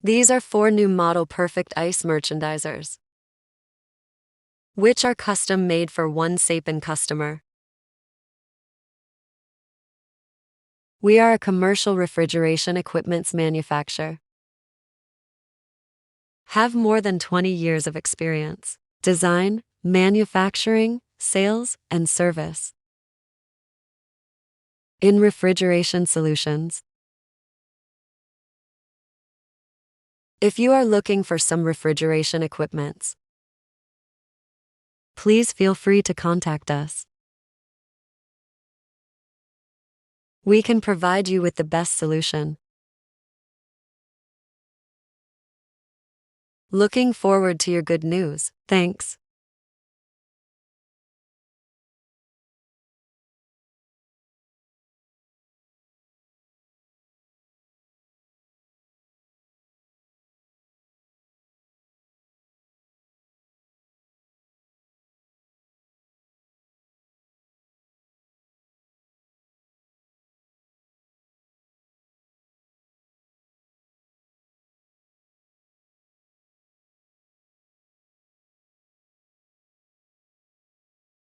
These are 4 new model Perfect Ice merchandisers, which are custom made for one Sapin customer. We are a commercial refrigeration equipments manufacturer. Have more than 20 years of experience. Design, manufacturing, sales, and service in refrigeration solutions. If you are looking for some refrigeration equipments, please feel free to contact us. We can provide you with the best solution. Looking forward to your good news. Thanks.